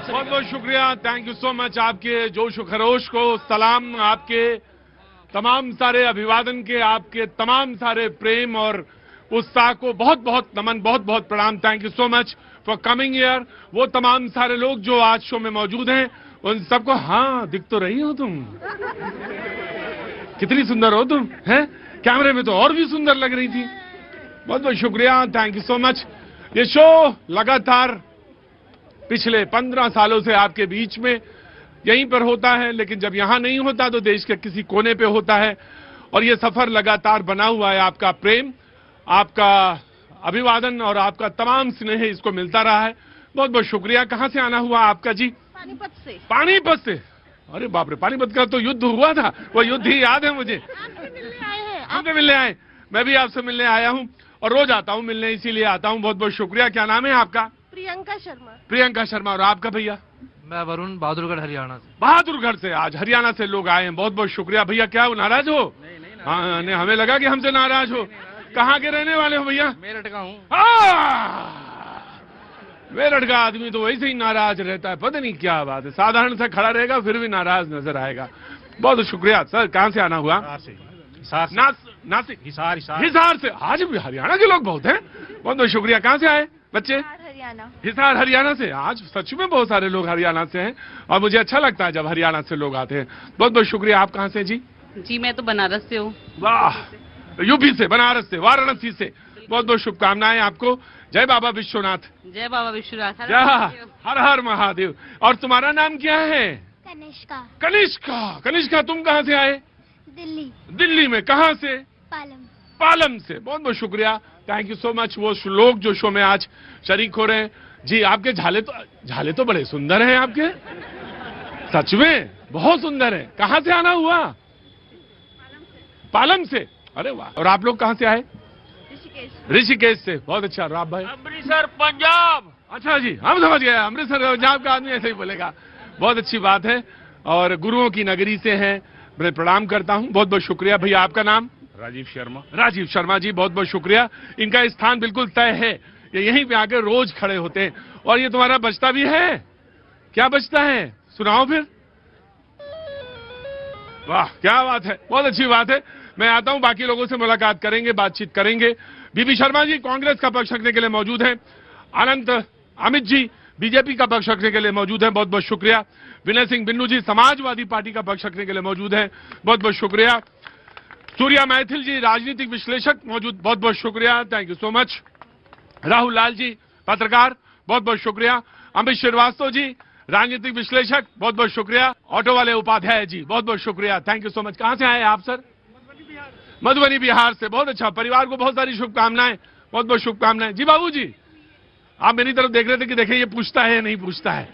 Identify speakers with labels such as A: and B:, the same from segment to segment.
A: बहुत बहुत शुक्रिया, थैंक यू सो मच। आपके जोश खरोश को सलाम, आपके तमाम सारे अभिवादन के, आपके तमाम सारे प्रेम और उत्साह को बहुत बहुत नमन, बहुत बहुत प्रणाम। Thank you so much for coming here. वो तमाम सारे लोग जो आज शो में मौजूद हैं उन सबको, हाँ दिख तो रही हो तुम, कितनी सुंदर हो तुम, हैं? कैमरे में तो और भी सुंदर लग रही थी। बहुत बहुत शुक्रिया, थैंक यू सो मच। ये शो लगातार पिछले 15 सालों से आपके बीच में यहीं पर होता है, लेकिन जब यहां नहीं होता तो देश के किसी कोने पे होता है। और ये सफर लगातार बना हुआ है, आपका प्रेम, आपका अभिवादन और आपका तमाम स्नेह इसको मिलता रहा है। बहुत बहुत शुक्रिया। कहां से आना हुआ आपका जी?
B: पानीपत से।
A: पानीपत से? अरे बाप रे, पानीपत का तो युद्ध हुआ था, वो युद्ध ही याद है मुझे।
B: आपसे मिलने आए हैं।
A: हमसे मिलने आए? मैं भी आपसे मिलने आया हूं और रोज आता हूं मिलने, इसीलिए आता हूं। बहुत बहुत शुक्रिया। क्या नाम है आपका?
B: प्रियंका शर्मा।
A: प्रियंका शर्मा। और आपका भैया?
C: मैं वरुण, बहादुरगढ़ हरियाणा से।
A: बहादुरगढ़ से आज हरियाणा से लोग आए हैं। बहुत बहुत शुक्रिया भैया। क्या वो नाराज हो? हाँ, नहीं, हमें लगा कि हमसे नाराज हो। कहाँ के रहने वाले हो भैया?
C: मेरठ का हूँ।
A: मेरठ का आदमी तो वैसे ही नाराज रहता है, पता नहीं क्या बात है। साधारण सा खड़ा रहेगा फिर भी नाराज नजर आएगा। बहुत शुक्रिया सर। कहाँ से आना हुआ? नासिक। हिसार से। आज भी हरियाणा के लोग बहुत हैं। बहुत बहुत शुक्रिया। कहाँ से आए बच्चे?
B: हरियाणा।
A: हिसार हरियाणा से। आज सच में बहुत सारे लोग हरियाणा से हैं और मुझे अच्छा लगता है जब हरियाणा से लोग आते हैं। बहुत बहुत शुक्रिया। आप कहाँ से जी?
D: जी मैं तो बनारस से हूँ।
A: वाह, यूपी से, बनारस से, वाराणसी से। बहुत बहुत शुभकामनाएं आपको। जय बाबा विश्वनाथ।
D: जय बाबा विश्वनाथ।
A: जय हर हर महादेव। और तुम्हारा नाम क्या है?
B: कनिष्का।
A: कनिष्का। कनिष्का, तुम कहाँ से आए?
B: दिल्ली।
A: दिल्ली में। कहाँ से?
B: पालम।
A: पालम से। बहुत बहुत शुक्रिया, थैंक यू सो मच। वो लोग जो शो में आज शरीक हो रहे हैं जी, आपके झाले तो बड़े सुंदर हैं आपके, सच में बहुत सुंदर है। कहाँ से आना हुआ? पालम से। अरे वाह। और आप लोग कहाँ से आए? ऋषिकेश से। बहुत अच्छा। राम भाई?
C: अमृतसर, पंजाब।
A: अच्छा जी, हम समझ गए। अमृतसर पंजाब का आदमी ऐसे ही बोलेगा। बहुत अच्छी बात है। और गुरुओं की नगरी से हैं, मैं प्रणाम करता हूं। बहुत बहुत शुक्रिया भैया। आपका नाम?
C: राजीव शर्मा।
A: राजीव शर्मा जी, बहुत बहुत शुक्रिया। इनका स्थान बिल्कुल तय है, ये यहीं पे आकर रोज खड़े होते हैं। और ये तुम्हारा बचता भी है? क्या बचता है, सुनाओ फिर। वाह, क्या बात है, बहुत अच्छी बात है। मैं आता हूं, बाकी लोगों से मुलाकात करेंगे, बातचीत करेंगे। बीबी शर्मा जी कांग्रेस का पक्ष रखने के लिए मौजूद हैं। अमित जी बीजेपी का पक्ष रखने के लिए मौजूद है। बहुत बहुत शुक्रिया। विनय सिंह बिन्नू जी समाजवादी पार्टी का पक्ष रखने के लिए मौजूद है। बहुत बहुत शुक्रिया। सूर्या मैथिल जी राजनीतिक विश्लेषक मौजूद, बहुत बहुत शुक्रिया, thank you so much. Rahul Lal ji पत्रकार, बहुत बहुत शुक्रिया। अमित श्रीवास्तव जी राजनीतिक विश्लेषक, बहुत बहुत शुक्रिया। ऑटो वाले उपाध्याय जी, बहुत बहुत शुक्रिया, थैंक यू सो मच। कहां से आए आप सर? मधुबनी बिहार से। बहुत अच्छा। परिवार को बहुत सारी शुभकामनाएं, बहुत बहुत शुभकामनाएं। जी बाबू जी, आप मेरी तरफ देख रहे थे कि देखें ये पूछता है या नहीं पूछता है।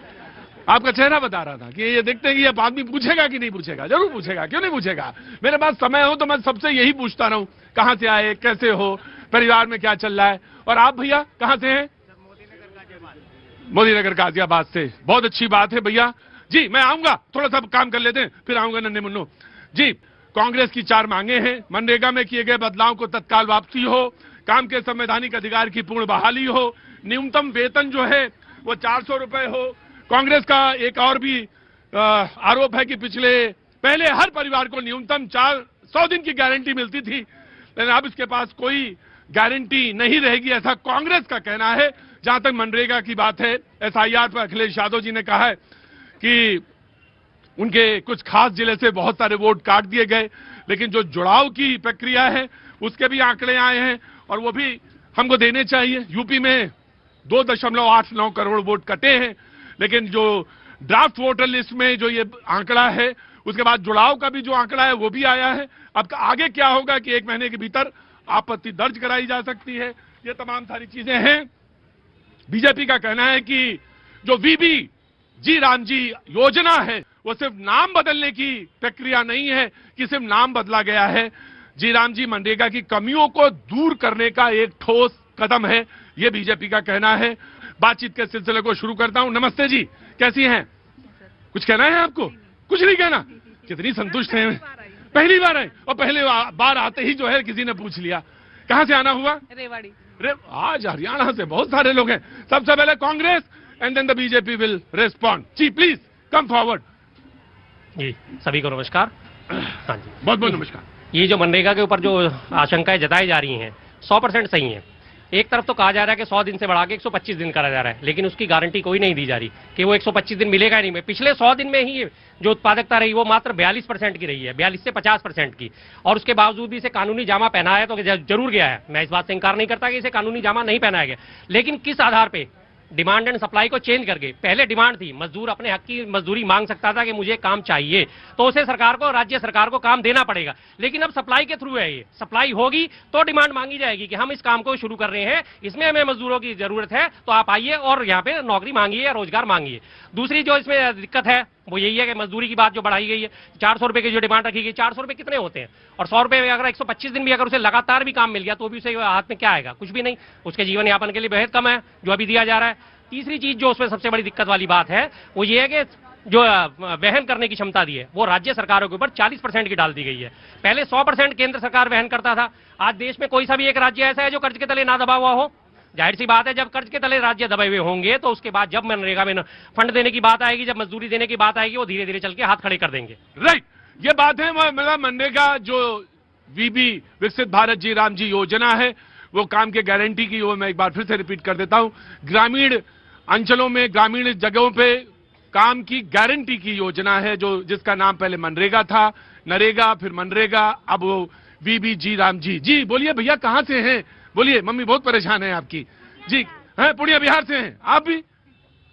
A: आपका चेहरा बता रहा था कि ये देखते हैं कि ये आदमी पूछेगा कि नहीं पूछेगा। जरूर पूछेगा, क्यों नहीं पूछेगा। मेरे पास समय हो तो मैं सबसे यही पूछता रहूं, कहां से आए, कैसे हो, परिवार में क्या चल रहा है। और आप भैया कहां से हैं? मोदीनगर गाजियाबाद से। बहुत अच्छी बात है भैया जी। मैं आऊंगा, थोड़ा सा काम कर लेते हैं फिर आऊंगा नन्हे मुन्नू जी। कांग्रेस की 4 मांगे हैं। मनरेगा में किए गए बदलाव को तत्काल वापसी हो, काम के संवैधानिक अधिकार की पूर्ण बहाली हो, न्यूनतम वेतन जो है वो 400 रुपए हो। कांग्रेस का एक और भी आरोप है कि पहले हर परिवार को न्यूनतम 400 दिन की गारंटी मिलती थी, लेकिन अब इसके पास कोई गारंटी नहीं रहेगी, ऐसा कांग्रेस का कहना है। जहां तक मनरेगा की बात है, एसआईआर पर अखिलेश यादव जी ने कहा है कि उनके कुछ खास जिले से बहुत सारे वोट काट दिए गए, लेकिन जो जुड़ाव की प्रक्रिया है उसके भी आंकड़े आए हैं और वो भी हमको देने चाहिए। यूपी में 2.89 करोड़ वोट कटे हैं, लेकिन जो ड्राफ्ट वोटर लिस्ट में जो ये आंकड़ा है, उसके बाद जुड़ाव का भी जो आंकड़ा है वो भी आया है। अब आगे क्या होगा कि 1 महीने के भीतर आपत्ति दर्ज कराई जा सकती है। ये तमाम सारी चीजें हैं। बीजेपी का कहना है कि जो वीबी जी राम जी योजना है वो सिर्फ नाम बदलने की प्रक्रिया नहीं है कि सिर्फ नाम बदला गया है। जी राम जी मनरेगा की कमियों को दूर करने का एक ठोस कदम है, ये बीजेपी का कहना है। बातचीत के सिलसिले को शुरू करता हूं। नमस्ते जी, कैसी हैं? कुछ कहना है आपको? कुछ नहीं कहना? कितनी संतुष्ट हैं। पहली बार है और पहले बार आते ही जो है किसी ने पूछ लिया। कहां से आना हुआ?
D: रेवाड़ी।
A: आज हरियाणा से बहुत सारे लोग हैं। सबसे पहले Congress and then the BJP will respond. Ji, please come forward.
E: जी, सभी को नमस्कार। हाँ जी,
A: बहुत बहुत नमस्कार।
E: ये जो मनरेगा के ऊपर जो आशंकाएं जताई जा रही हैं 100% सही हैं। एक तरफ तो कहा जा रहा है कि 100 दिन से बढ़ा के 125 दिन करा जा रहा है, लेकिन उसकी गारंटी कोई नहीं दी जा रही कि वो 125 दिन मिलेगा ही नहीं। पिछले 100 दिन में ही जो उत्पादकता रही वो मात्र 42% की रही है, 42 से 50% की, और उसके बावजूद भी इसे कानूनी जामा पहनाया तो जरूर गया है। मैं इस बात से इंकार नहीं करता कि इसे कानूनी जामा नहीं पहनाया गया, लेकिन किस आधार पर? डिमांड एंड सप्लाई को चेंज करके। पहले डिमांड थी, मजदूर अपने हक की मजदूरी मांग सकता था कि मुझे काम चाहिए, तो उसे सरकार को, राज्य सरकार को काम देना पड़ेगा। लेकिन अब सप्लाई के थ्रू है, ये सप्लाई होगी तो डिमांड मांगी जाएगी कि हम इस काम को शुरू कर रहे हैं, इसमें हमें मजदूरों की जरूरत है, तो आप आइए और यहाँ पे नौकरी मांगिए या रोजगार मांगिए। दूसरी जो इसमें दिक्कत है वो यही है कि मजदूरी की बात जो बढ़ाई गई है, 400 रुपए की जो डिमांड रखी गई, 400 रुपए कितने होते हैं? और 100 रुपए में अगर 125 दिन भी अगर उसे लगातार भी काम मिल गया तो भी उसे हाथ में क्या आएगा? कुछ भी नहीं। उसके जीवन यापन के लिए बेहद कम है जो अभी दिया जा रहा है। तीसरी चीज जो उसमें सबसे बड़ी दिक्कत वाली बात है वो ये है कि जो वहन करने की क्षमता दी है वो राज्य सरकारों के ऊपर 40% की डाल दी गई है। पहले 100% केंद्र सरकार वहन करता था। आज देश में कोई सा भी एक राज्य ऐसा है जो कर्ज के तले ना दबा हुआ हो? जाहिर सी बात है, जब कर्ज के तले राज्य दबे हुए होंगे तो उसके बाद जब मनरेगा में फंड देने की बात आएगी, जब मजदूरी देने की बात आएगी, वो धीरे धीरे चल के हाथ खड़े कर देंगे।
A: राइट, ये बात है। मतलब मनरेगा जो वीबी विकसित भारत जी राम जी योजना है वो काम के गारंटी की, वो मैं एक बार फिर से रिपीट कर देता हूं, ग्रामीण अंचलों में, ग्रामीण जगहों पे काम की गारंटी की योजना है, जो जिसका नाम पहले मनरेगा था, नरेगा, फिर मनरेगा, अब वो वीबी जी राम जी। जी बोलिए भैया, कहां से हैं? बोलिए, मम्मी बहुत परेशान है आपकी। जी हैं, पूर्णिया बिहार से हैं आप भी?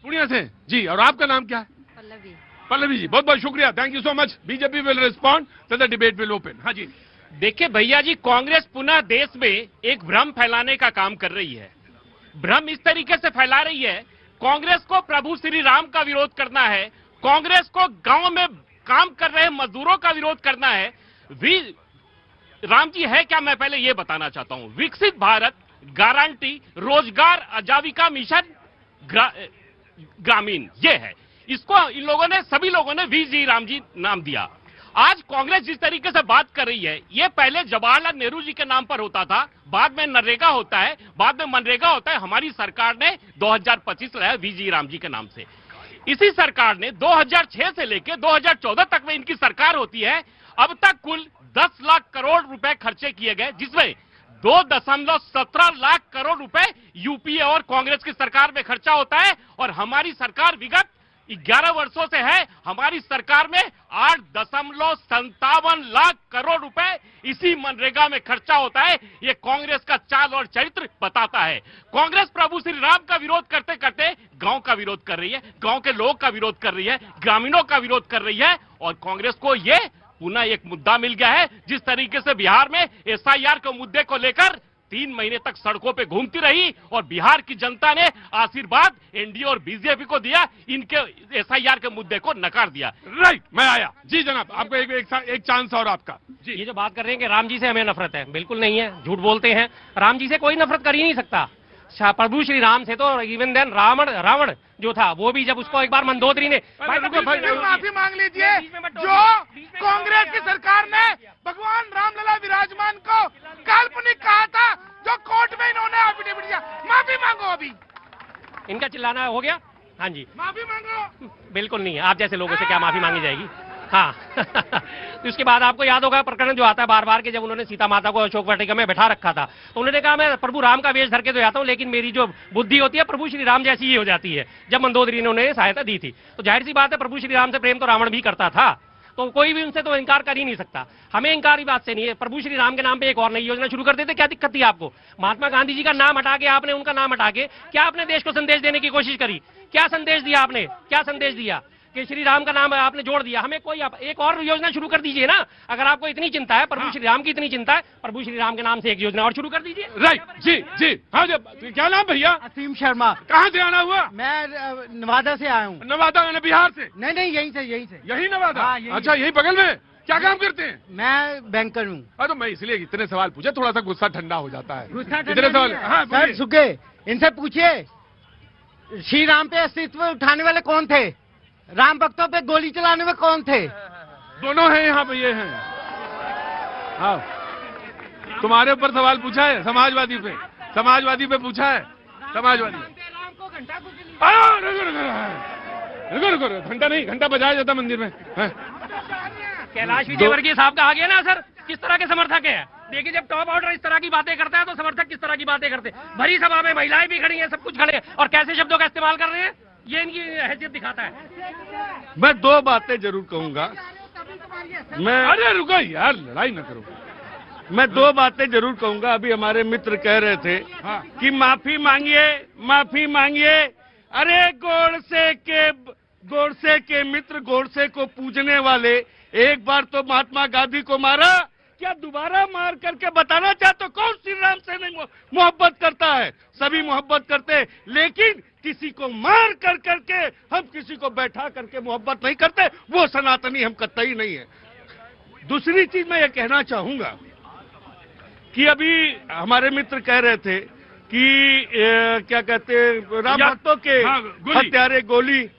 A: पूर्णिया से हैं जी। और आपका नाम क्या है?
D: पल्लवी।
A: पल्लवी जी, बहुत बहुत शुक्रिया, thank you so much. BJP will respond तो द डिबेट विल ओपन। हाँ जी।
F: देखिए भैया जी, कांग्रेस पुनः देश में एक भ्रम फैलाने का काम कर रही है। भ्रम इस तरीके से फैला रही है, कांग्रेस को प्रभु श्री राम का विरोध करना है, कांग्रेस को गांव में काम कर रहे मजदूरों का विरोध करना है। राम जी है क्या, मैं पहले ये बताना चाहता हूं। विकसित भारत गारंटी रोजगार आजीविका मिशन ग्रामीण, ये है। इसको इन लोगों ने, सभी लोगों ने वी जी राम जी नाम दिया। आज कांग्रेस जिस तरीके से बात कर रही है, ये पहले जवाहरलाल नेहरू जी के नाम पर होता था, बाद में नरेगा होता है, बाद में मनरेगा होता है। हमारी सरकार ने 2025 लाया वी जी राम जी के नाम से। इसी सरकार ने 2006 से लेकर 2014 तक में इनकी सरकार होती है। अब तक कुल 10 लाख करोड़ रुपए खर्चे किए गए, जिसमें 2.17 लाख करोड़ रुपए यूपीए और कांग्रेस की सरकार में खर्चा होता है। और हमारी सरकार विगत 11 वर्षों से है, हमारी सरकार में 8.57 लाख करोड़ रुपए इसी मनरेगा में खर्चा होता है। ये कांग्रेस का चाल और चरित्र बताता है। कांग्रेस प्रभु श्री राम का विरोध करते करते गांव का विरोध कर रही है, गांव के लोग का विरोध कर रही है, ग्रामीणों का विरोध कर रही है। और कांग्रेस को ये पुनः एक मुद्दा मिल गया है। जिस तरीके से बिहार में एसआईआर के मुद्दे को लेकर 3 महीने तक सड़कों पे घूमती रही और बिहार की जनता ने आशीर्वाद एनडीए और बीजेपी को दिया, इनके एसआईआर के मुद्दे को नकार दिया।
A: राइट, मैं आया जी। जनाब, आपको एक चांस और आपका जी।
E: ये जो बात कर रहे हैं कि राम जी से हमें नफरत है, बिल्कुल नहीं है, झूठ बोलते हैं। राम जी से कोई नफरत कर ही नहीं सकता। प्रभु श्री राम से तो इवन देन रावण जो था, वो भी जब उसको एक बार मंदोदरी ने
G: माफी मांग लीजिए, जो कांग्रेस की सरकार ने भगवान रामलला विराजमान को काल्पनिक कहा था, जो कोर्ट में इन्होंने एफिडेविट दिया, माफी मांगो। अभी
E: इनका चिल्लाना हो गया। हाँ जी,
G: माफी मांगो।
E: बिल्कुल नहीं, आप जैसे लोगों से क्या माफी मांगी जाएगी? हाँ तो इसके बाद आपको याद होगा प्रकरण जो आता है बार बार के, जब उन्होंने सीता माता को अशोक वाटिका में बैठा रखा था तो उन्होंने कहा मैं प्रभु राम का वेश धर के तो जाता हूँ, लेकिन मेरी जो बुद्धि होती है प्रभु श्री राम जैसी ही हो जाती है। जब मंदोदरी ने उन्हें सहायता दी थी, तो जाहिर सी बात है प्रभु श्री राम से प्रेम तो रावण भी करता था, तो कोई भी उनसे तो इनकार कर ही नहीं सकता। हमें इनकार ही बात से नहीं है। प्रभु श्री राम के नाम पे एक और नई योजना शुरू कर देते, क्या दिक्कत थी आपको? महात्मा गांधी जी का नाम हटा के आपने उनका नाम हटा के क्या आपने देश को संदेश देने की कोशिश करी? क्या संदेश दिया आपने? क्या संदेश दिया कि श्री राम का नाम आपने जोड़ दिया? हमें कोई एक और योजना शुरू कर दीजिए ना, अगर आपको इतनी चिंता है, प्रभु श्री राम की इतनी चिंता है, प्रभु श्री राम के नाम से एक योजना और शुरू कर दीजिए।
A: राइट जी जी। हाँ जी, क्या नाम भैया?
G: असीम शर्मा।
A: कहाँ से आना हुआ?
G: मैं नवादा से आया हूँ।
A: नवादा मैंने बिहार से?
G: नहीं, यहीं से।
A: यही नवादा?
G: हाँ, यही।
A: अच्छा, यही बगल में। क्या काम करते हैं?
G: मैं बैंकर हूँ।
A: तो मैं इसलिए इतने सवाल पूछे, थोड़ा सा गुस्सा ठंडा हो जाता है।
G: इतने
A: सवाल। हाँ
G: सर सुखे, इनसे पूछिए श्री राम पे अस्तित्व उठाने वाले कौन थे? राम भक्तों पे गोली चलाने में कौन थे?
A: दोनों हैं यहाँ पे, ये हैं। हाँ, तुम्हारे ऊपर सवाल पूछा है समाजवादी पे पूछा है। समाजवादी रुको रुको रुको, घंटा नहीं, घंटा बजाया जाता मंदिर में। हाँ।
E: कैलाश विजयवर्गीय साहब का आ गया ना सर, किस तरह के समर्थक है। देखिए जब टॉप ऑर्डर इस तरह की बातें करता है तो समर्थक किस तरह की बातें करते हैं। भरी सभा में महिलाएं भी खड़ी हैं, सब कुछ खड़े हैं और कैसे शब्दों का इस्तेमाल कर रहे हैं, ये इनकी हैसियत दिखाता है।
H: मैं दो बातें जरूर कहूंगा।
A: अरे रुको यार, लड़ाई न करो।
H: मैं दो बातें जरूर कहूंगा। अभी हमारे मित्र कह रहे थे कि माफी मांगिए, माफी मांगिए। अरे गोडसे के मित्र, गोडसे को पूजने वाले, एक बार तो महात्मा गांधी को मारा, क्या दोबारा मार करके बताना चाहते हो कौन श्री राम से नहीं मोहब्बत करता है? सभी मोहब्बत करते हैं, लेकिन किसी को मार कर करके, हम किसी को बैठा करके मोहब्बत नहीं करते। वो सनातनी हम कतई नहीं है। दूसरी चीज मैं ये कहना चाहूंगा कि अभी हमारे मित्र कह रहे थे कि क्या कहते हैं, राम भक्तों के हत्यारे गोली।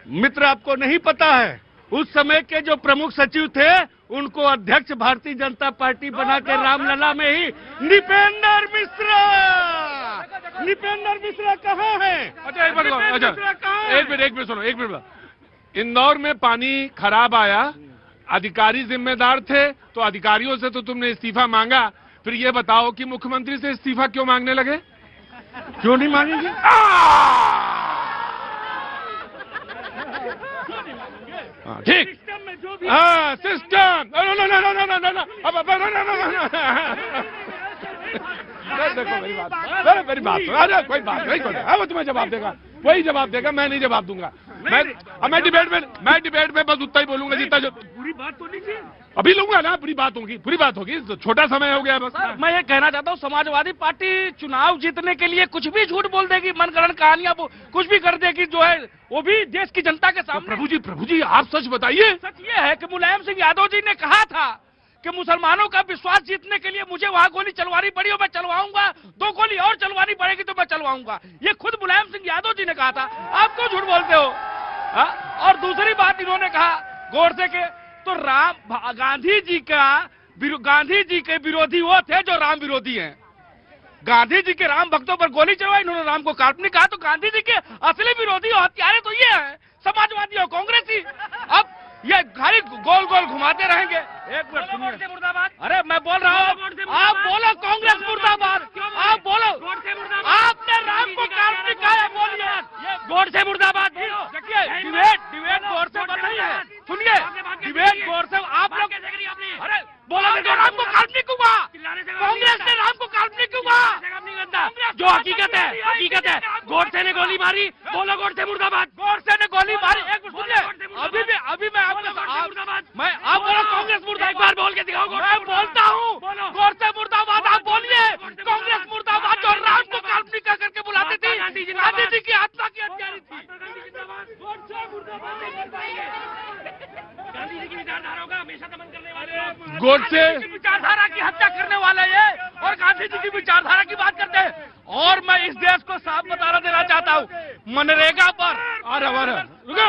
H: मित्र आपको नहीं पता है, उस समय के जो प्रमुख सचिव थे उनको अध्यक्ष भारतीय जनता पार्टी बना के रामलला में ही नृपेंद्र मिश्रा कहाँ है?
A: अच्छा एक मिनट सुनो, एक मिनट। इंदौर में पानी खराब आया, अधिकारी जिम्मेदार थे, तो अधिकारियों से तो तुमने इस्तीफा मांगा। फिर ये बताओ कि मुख्यमंत्री से इस्तीफा क्यों मांगने लगे?
H: क्यों नहीं मांगेंगे?
A: ठीक, हाँ सिस्टम। देखो मेरी बात, मेरी बात। अरे कोई बात नहीं, वो तुम्हें जवाब देगा, वही जवाब देगा, मैं नहीं जवाब दूंगा। मैं डिबेट में बस उतना ही बोलूंगा जितना जो
H: पूरी बात तो नहीं।
A: अभी लूंगा ना, पूरी बात होगी। छोटा समय हो गया बस।
F: मैं ये कहना चाहता हूँ, समाजवादी पार्टी चुनाव जीतने के लिए कुछ भी झूठ बोल देगी, मनगढ़ंत कहानियां कुछ भी कर देगी, जो है वो भी देश की जनता के सामने।
A: प्रभु जी आप सच बताइए।
F: सच ये है कि मुलायम सिंह यादव जी ने कहा था कि मुसलमानों का विश्वास जीतने के लिए मुझे वहां गोली चलवानी पड़ी और मैं चलवाऊंगा, 2 गोली और चलवानी पड़ेगी तो मैं चलवाऊंगा। ये खुद मुलायम सिंह यादव जी ने कहा था, आप क्यों झूठ बोलते हो? और दूसरी बात इन्होंने कहा गोडसे के, तो गांधी जी के विरोधी वो थे जो राम विरोधी हैं। गांधी जी के राम भक्तों पर गोली चलवाई, इन्होंने राम को काल्पनिक कहा, तो गांधी जी के असली विरोधी और हत्यारे तो ये हैं, समाजवादी और कांग्रेसी। अब ये खाली गोल गोल घुमाते रहेंगे। एक मिनट सुनिए, मुर्दाबाद। अरे मैं बोल रहा हूँ, आप बोलो कांग्रेस मुर्दाबाद, आप बोलो। आपने राम को काल्पनिक कहा, बोलिए गोडसे मुर्दाबाद। देखिए डिबेट गोडसे पर नहीं है, सुनिए डिबेट गोडसे। आप लोग अरे बोला तो राम को काल्पनिक हुआ, कांग्रेस ने राम को काल्पनिक हुआ। जो हकीकत है गोडसे ने गोली मारी, बोलो गोडसे मुर्दाबाद। गोडसे ने गोली मारी, एक मिनट सुनिए। अभी मैं आप बोलो कांग्रेस मुर्दाबाद। एक बार बोल के दिखाओ। मैं बोलता हूँ गोडसे मुर्दाबाद, आप बोलिए कांग्रेस मुर्दाबाद। जो राम को काल्पनिक करके बुलाती थी, गांधी जी की आत्मा की हत्यारी थी। गांधी जी की विचारधारा का हमेशा दमन करने वाले,
A: गोडसे
F: की विचारधारा की हत्या करने वाले ये, और गांधी जी की विचारधारा की बात करते हैं। और मैं इस देश को साफ बताना देना चाहता हूँ, मनरेगा पर
A: रुको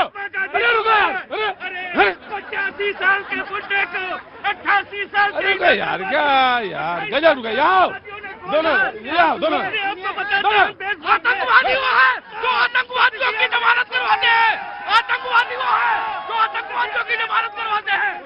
F: 85 साल के बुढ़े को 88 साल
A: अरे यार क्या यार, गजब रुका जाओ दोनों।
F: आतंकवादी वो है जो आतंकवादियों की जमानत करवाते हैं, आतंकवादी वो है जो आतंकवादियों की जमानत करवाते हैं।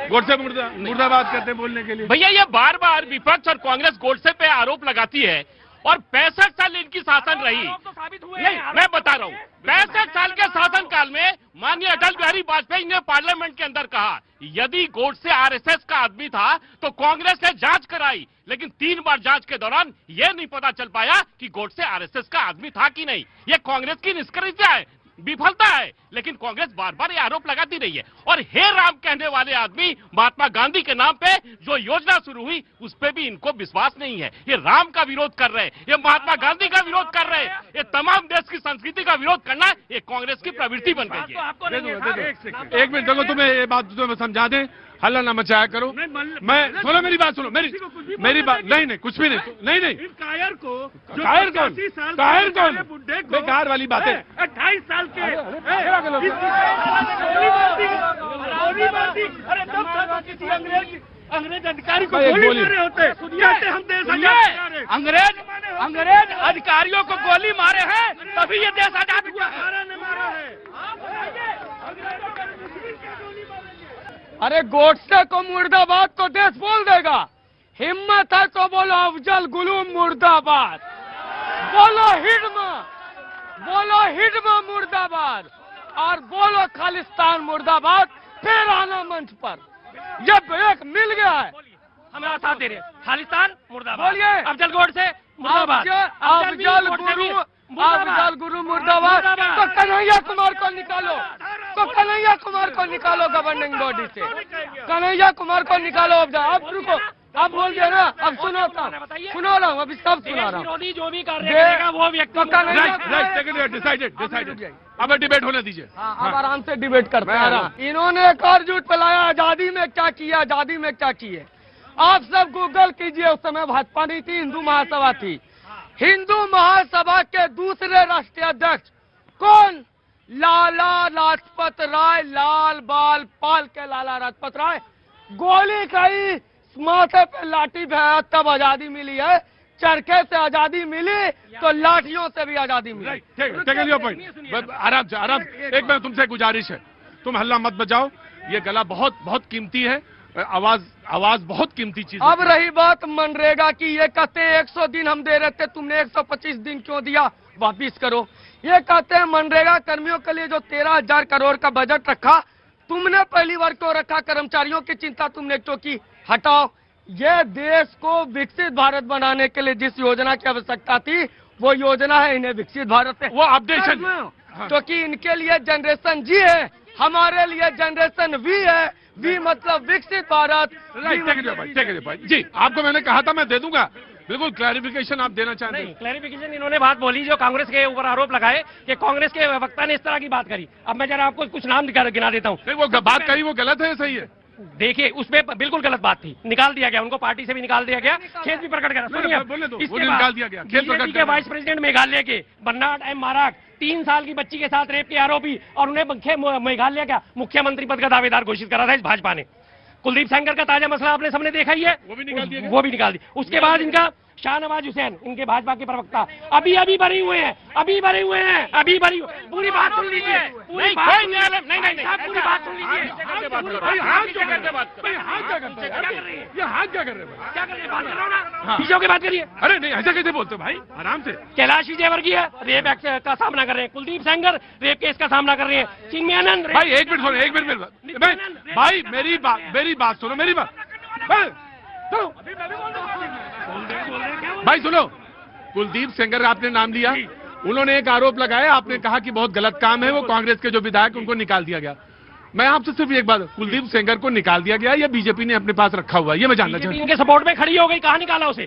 A: गोडसे मुर्दाबाद करते बोलने के लिए।
F: भैया ये बार बार विपक्ष और कांग्रेस गोडसे पे आरोप लगाती है, और 65 साल इनकी शासन रही। नहीं, मैं बता रहा हूँ, 65 साल के शासन काल में माननीय अटल बिहारी वाजपेयी ने पार्लियामेंट के अंदर कहा, यदि गोडसे आरएसएस का आदमी था तो कांग्रेस ने जांच कराई, लेकिन 3 बार जांच के दौरान यह नहीं पता चल पाया कि गोडसे आरएसएस का आदमी था कि नहीं। यह कांग्रेस की निष्क्रियता है, विफलता है, लेकिन कांग्रेस बार बार ये आरोप लगाती रही है। और हे राम कहने वाले आदमी महात्मा गांधी के नाम पे जो योजना शुरू हुई उस पे भी इनको विश्वास नहीं है। ये राम का विरोध कर रहे हैं, ये महात्मा गांधी का विरोध कर रहे हैं, ये तमाम देश की संस्कृति का विरोध करना ये कांग्रेस की प्रवृत्ति बन गई है।
A: एक मिनट देखो, तुम्हें ये बात तुम्हें समझा दें, हल्ला ना मचाया करो। मैं सुनो, मेरी बात सुनो, मेरी बात नहीं कुछ भी नहीं
H: कायर
A: कौन बेकार वाली बातें।
H: 28 साल के अंग्रेज अधिकारी को गोली मार रहे होते, कहते हम देश आजाद।
F: अंग्रेज
H: अंग्रेज अधिकारियों को गोली मारे हैं तभी ये देश आजाद हुआ ने मारा है। अरे गोडसे को मुर्दाबाद तो देश बोल देगा, हिम्मत है तो बोलो अफजल गुलूम मुर्दाबाद, बोलो हिडमा मुर्दाबाद और बोलो खालिस्तान मुर्दाबाद, फिर आना मंच पर। जब एक मिल गया है
E: हमारा साथ दे रहे हैं। खालिस्तान मुर्दाबाद,
H: बोलिए
E: अफजल गोडसे मुर्दाबाद,
H: अफजल गुरु मुर्दाबाद। तो कन्हैया कुमार को निकालो, गवर्निंग बॉडी से कन्हैया कुमार को निकालो। अब रुको, अब बोल दिया ना, अब सुनो सुना रहा हूँ, अभी सब सुना रहा हूँ।
E: जो भी कार्य करेगा वो व्यक्ति
A: डिसाइडेड। अब डिबेट होने दीजिए।
H: अब आराम से डिबेट करते हैं। इन्होंने एक और झूठ फैलाया, आजादी में क्या किया, आजादी में क्या किए। आप सब गूगल कीजिए, उस समय भाजपा नहीं थी, हिंदू महासभा थी। हिंदू महासभा के दूसरे राष्ट्रीय अध्यक्ष कौन? लाला लाजपत राय, लाल बाल पाल के लाला लाजपत राय। गोली खाई, माथे पे लाठी भैया, तब आजादी मिली है। चरखे से आजादी मिली तो लाठियों से भी आजादी मिली।
A: आराम से एक मैं तुमसे गुजारिश है, तुम हल्ला मत बजाओ, ये गला बहुत बहुत कीमती है, आवाज बहुत कीमती चीज।
H: अब रही बात मनरेगा की, ये कहते हैं 100 दिन हम दे रहे थे, तुमने 125 दिन क्यों दिया, वापिस करो। ये कहते हैं मनरेगा कर्मियों के लिए जो 13,000 करोड़ का बजट रखा, तुमने पहली बार क्यों रखा, कर्मचारियों की चिंता तुमने क्यों की, हटाओ। ये देश को विकसित भारत बनाने के लिए जिस योजना की आवश्यकता थी, वो योजना है इन्हें विकसित भारत है,
A: वो अपडेशन,
H: क्योंकि इनके लिए जनरेशन जी है, हमारे लिए जनरेशन वी है। वी मतलब विकसित भारत।
A: जी, आपको मैंने कहा था मैं दे दूंगा, बिल्कुल क्लैरिफिकेशन आप देना चाहते हैं?
E: क्लैरिफिकेशन इन्होंने बात बोली जो कांग्रेस के ऊपर आरोप लगाए कि कांग्रेस के वक्ता ने इस तरह की बात करी। अब मैं जरा आपको कुछ नाम गिना देता हूँ।
A: नहीं, वो बात करी वो गलत है, सही है?
E: देखिए, उसमें बिल्कुल गलत बात थी, निकाल दिया गया उनको, पार्टी से भी निकाल दिया गया, खेद भी प्रकट करा।
A: निकाल दिया गया, खेद प्रकट
E: के वाइस प्रेसिडेंट मेघालय के बर्नार्ड एम माराक 3 साल की बच्ची के साथ रेप के आरोपी, और उन्हें मेघालय का मुख्यमंत्री पद का दावेदार घोषित करा था इस भाजपा ने। कुलदीप सेंगर का ताजा मसला आपने सबने देखा ही है, वो भी निकाल दिया। उसके बाद इनका शाहनवाज हुसैन, इनके भाजपा के प्रवक्ता, अभी भरे हुए हैं, पूरी बात सुन लीजिए, पूरी बात सुन लीजिए। पीछे के बात करिए।
A: अरे नहीं, ऐसा कैसे बोलते भाई, आराम से।
E: कैलाश विजयवर्गीय रेप एक्ट का सामना कर रहे हैं, कुलदीप सेंगर रेप केस का सामना कर रहे हैं, चिन्मयानंद।
A: भाई एक मिनट भाई, मेरी बात सुनो, मेरी बात भाई सुनो। कुलदीप सेंगर आपने नाम लिया, उन्होंने एक आरोप लगाया, आपने कहा कि बहुत गलत काम है, वो कांग्रेस के जो विधायक उनको निकाल दिया गया। मैं आपसे सिर्फ एक बात, कुलदीप सेंगर को निकाल दिया गया या बीजेपी ने अपने पास रखा हुआ है, ये मैं जानना चाहता हूँ।
E: इनके सपोर्ट में खड़ी हो गई, कहाँ निकाला उसे,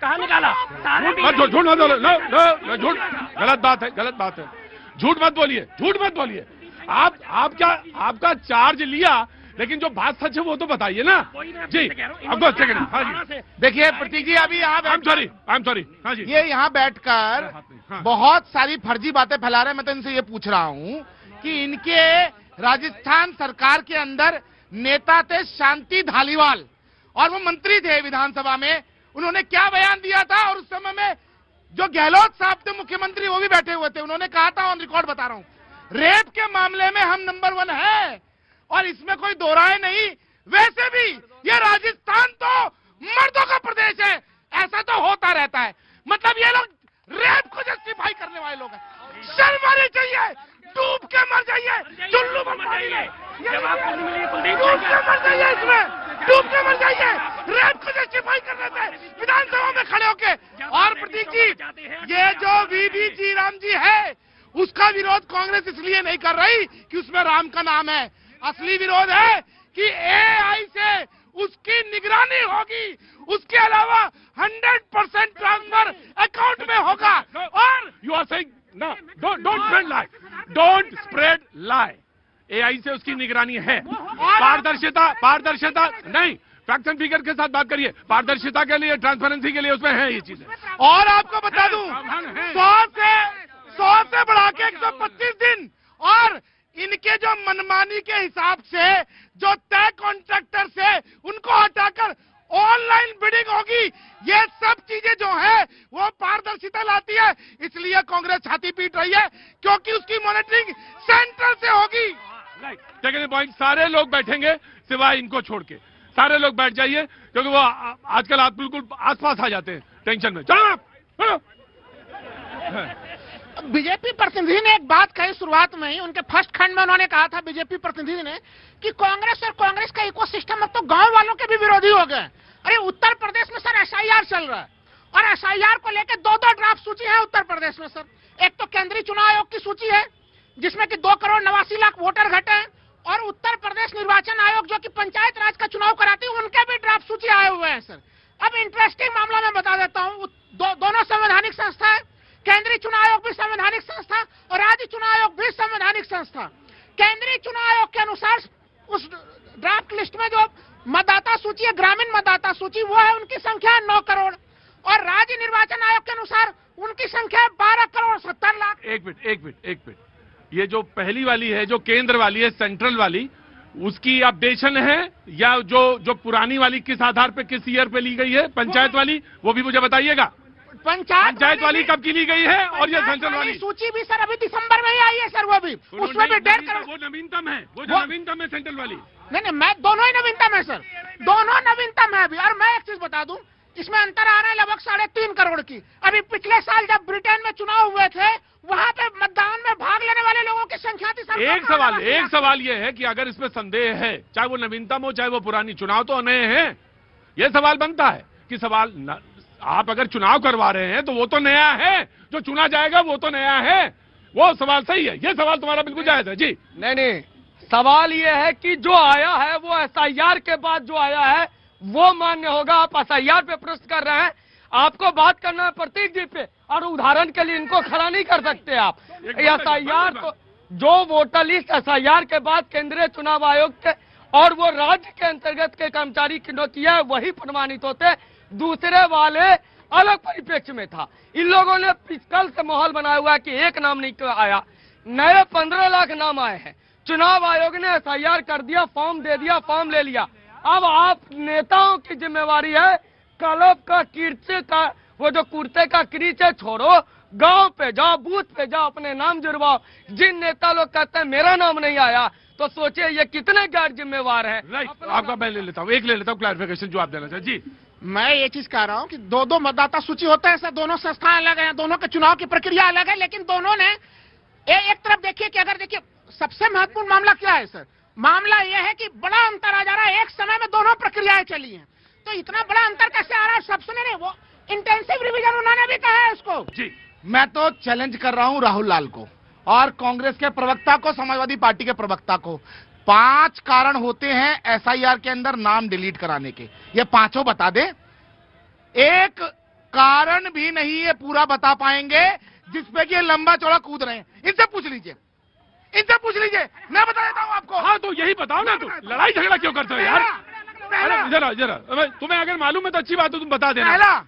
E: कहाँ निकाला?
A: झूठ मत बोलो, झूठ, गलत बात है, झूठ मत बोलिए। आपका चार्ज लिया, लेकिन जो बात सच है वो तो बताइए ना जी। अब हाँ जी,
G: देखिए प्रतीक जी, अभी आप
A: आई एम सॉरी हाँ जी,
G: ये यहाँ बैठकर बहुत सारी फर्जी बातें फैला रहे हैं। मैं तो इनसे ये पूछ रहा हूँ कि इनके राजस्थान सरकार के अंदर नेता थे शांति धालीवाल, और वो मंत्री थे विधानसभा में, उन्होंने क्या बयान दिया था, और उस समय में जो गहलोत साहब थे मुख्यमंत्री, वो भी बैठे हुए थे, उन्होंने कहा था, ऑन रिकॉर्ड बता रहा हूँ, रेप के मामले में हम नंबर 1 है, और इसमें कोई दो राय नहीं। वैसे भी ये राजस्थान तो मर्दों का प्रदेश है, ऐसा तो होता रहता है। मतलब ये लोग रेप को जस्टिफाई करने वाले लोग हैं। शर्म आनी चाहिए, डूब के मर जाइए, चुल्लू मर जाइए, डूब के मर जाइए, इसमें डूब के मर जाइए, रेप को जस्टिफाई करने से विधानसभा में खड़े होके। और प्रतीक जी, ये जो वीवी जी राम जी है, उसका विरोध कांग्रेस इसलिए नहीं कर रही कि उसमें राम का नाम है। असली विरोध है कि एआई से उसकी निगरानी होगी, उसके अलावा 100% ट्रांसफर अकाउंट में होगा। और
A: यू आर सेइंग ना, डोंट स्प्रेड लाई। एआई से उसकी निगरानी है, पारदर्शिता नहीं, फैक्ट एंड फिगर के साथ बात करिए, पारदर्शिता के लिए, ट्रांसपेरेंसी के लिए उसमें है ये चीजें।
G: और आपको बता दूं, 100 से बढ़ा के 125 दिन, और इनके जो मनमानी के हिसाब से जो तय कॉन्ट्रैक्टर से उनको हटाकर ऑनलाइन बिडिंग होगी। ये सब चीजें जो है वो पारदर्शी बाजी पीट रही है, क्योंकि उसकी मॉनिटरिंग सेंट्रल से होगी।
A: राइट, सेकंड पॉइंट, सारे लोग बैठेंगे सिवाय इनको छोड़ के, सारे लोग बैठ जाइए, क्योंकि वो आजकल आप बिल्कुल आसपास आ जाते हैं टेंशन में। चलो आप, चलो।
I: बीजेपी प्रतिनिधि ने एक बात कही शुरुआत में ही, उनके फर्स्ट खंड में उन्होंने कहा था बीजेपी प्रतिनिधि ने कि कांग्रेस और कांग्रेस का इकोसिस्टम अब तो गांव वालों के भी विरोधी हो गए। अरे उत्तर प्रदेश में सर एसआईआर चल रहा है, और एसआईआर को लेकर दो ड्राफ्ट सूची है उत्तर प्रदेश में सर। एक तो केंद्रीय चुनाव आयोग की सूची है जिसमें कि 2,89,00,000 वोटर घटे हैं, और उत्तर प्रदेश निर्वाचन आयोग जो कि पंचायत राज का चुनाव कराती है उनके भी ड्राफ्ट सूची आए हुए हैं सर। अब इंटरेस्टिंग मामला मैं बता देता हूँ, दोनों संवैधानिक संस्था है, केंद्रीय चुनाव आयोग भी संवैधानिक संस्था और राज्य चुनाव आयोग भी संवैधानिक संस्था। केंद्रीय चुनाव आयोग के अनुसार उस ड्राफ्ट लिस्ट में जो मतदाता सूची है, ग्रामीण मतदाता सूची, वो है उनकी संख्या 9 करोड़, और राज्य निर्वाचन आयोग के अनुसार उनकी संख्या 12,70,00,000।
A: एक मिनट, ये जो पहली वाली है, जो केंद्र वाली है, सेंट्रल वाली, उसकी अपडेशन है, या जो पुरानी वाली किस आधार पे, किस ईयर पे ली गई है? पंचायत वाली, वो भी मुझे बताइएगा। पंचायत वाली कब की ली गई है, और ये सेंट्रल वाली
I: सूची भी सर अभी दिसंबर में ही आई है सर, वो भी उसमें भी 1.5 करोड़।
A: वो नवीनतम है, वो जो नवीनतम है सेंट्रल वाली।
I: नहीं, मैं दोनों ही नवीनतम है सर, दोनों नवीनतम है अभी। और मैं एक चीज बता दूं, इसमें अंतर आ रहा है लगभग 3.5 करोड़ की। अभी पिछले साल जब ब्रिटेन में चुनाव हुए थे, वहाँ पे मतदान में भाग लेने वाले लोगों की संख्या थी सर।
A: एक सवाल ये है कि अगर इसमें संदेह है, चाहे वो नवीनतम हो चाहे वो पुरानी, चुनाव तो नए हैं, ये सवाल बनता है कि आप अगर चुनाव करवा रहे हैं तो वो तो नया है, जो चुना जाएगा वो तो नया है, वो सवाल सही है। ये सवाल तुम्हारा बिल्कुल जायज है जी।
J: नहीं, सवाल ये है कि जो आया है वो एसआईआर के बाद जो आया है वो मान्य होगा। आप एसआईआर पे प्रश्न कर रहे हैं, आपको बात करना है प्रतीक जी पे, और उदाहरण के लिए इनको खड़ा नहीं कर सकते आप। एसआईआर को, जो वोटर लिस्ट एसआईआर के बाद केंद्रीय चुनाव आयोग के और वो राज्य के अंतर्गत के कर्मचारी की किया है वही प्रमाणित होते, दूसरे वाले अलग परिप्रेक्ष्य में था। इन लोगों ने कल से माहौल बनाया हुआ है कि एक नाम नहीं आया, नए 15 लाख नाम आए हैं। चुनाव आयोग ने एसआईआर कर दिया, फॉर्म दे दिया, फॉर्म ले लिया। अब आप नेताओं की जिम्मेवारी है, कलब का कीर्चे का वो जो कुर्ते का क्रीचे छोड़ो, गांव पे जाओ, बूथ पे जाओ, अपने नाम जुड़वाओ। जिन नेता लोग कहते हैं मेरा नाम नहीं आया, तो सोचिए ये कितने गैर जिम्मेवार है।
A: राइट, आपका मैं ले लेता हूँ, क्लैरिफिकेशन जो आप देना चाहिए जी।
I: मैं ये चीज कह रहा हूँ कि दो मतदाता सूची होते हैं सर, दोनों संस्थाएं अलग हैं, दोनों के चुनाव की प्रक्रिया अलग है, लेकिन दोनों ने एक तरफ देखिए कि अगर देखिए सबसे महत्वपूर्ण मामला क्या है सर, मामला यह है कि बड़ा अंतर आ जा रहा है, एक समय में दोनों प्रक्रियाएं चली हैं, तो इतना बड़ा अंतर कैसे आ रहा है? सब सुने नहीं, वो इंटेंसिव रिवीजन उन्होंने भी कहा है उसको
A: जी।
G: मैं तो चैलेंज कर रहा हूं राहुल लाल को और कांग्रेस के प्रवक्ता को, समाजवादी पार्टी के प्रवक्ता को। 5 कारण होते हैं एसआईआर के अंदर नाम डिलीट कराने के, ये 5 बता दे। एक कारण भी नहीं ये पूरा बता पाएंगे जिसपे कि ये लंबा चौड़ा कूद रहे हैं। इनसे पूछ लीजिए, मैं बता देता हूं आपको।
A: हाँ तो यही बताओ ना, तुम लड़ाई झगड़ा क्यों करते हो यार? जरा तुम्हें अगर मालूम है तो अच्छी बात है, तुम बता देना।
G: पहला,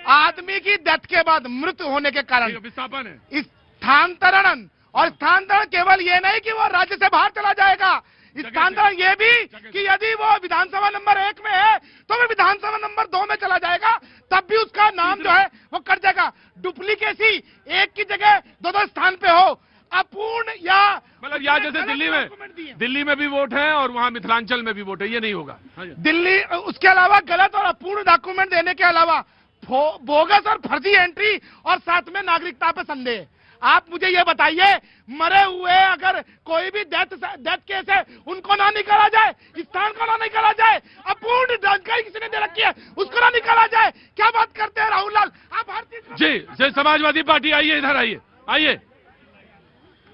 G: आदमी की डेथ के बाद मृत होने के कारण
A: विस्थापन है,
G: स्थानांतरण। और स्थानांतरण केवल ये नहीं कि वो राज्य से बाहर चला जाएगा, स्थानांतरण ये भी कि यदि वो विधानसभा नंबर 1 में है तो वो विधानसभा नंबर 2 में चला जाएगा, तब भी उसका नाम जो है वो कट जाएगा। डुप्लीकेसी एक की जगह 2 स्थान पे हो, अपूर्ण या
A: मतलब यहाँ जैसे दिल्ली में भी वोट है और वहाँ मिथिलांचल में भी वोट है, ये नहीं होगा।
G: दिल्ली, उसके अलावा गलत और अपूर्ण डॉक्यूमेंट देने के अलावा बोगस और फर्जी एंट्री और साथ में नागरिकता पे संदेह। आप मुझे ये बताइए, मरे हुए अगर कोई भी डेथ केस है उनको ना निकाला जाए, स्थान को ना निकाला जाए, अपूर्ण जानकारी किसी ने दे रखी है उसको ना निकाला जाए, क्या बात करते हैं राहुल लाल आप? हर चीज
A: जी, समाजवादी पार्टी आइए, इधर आइए,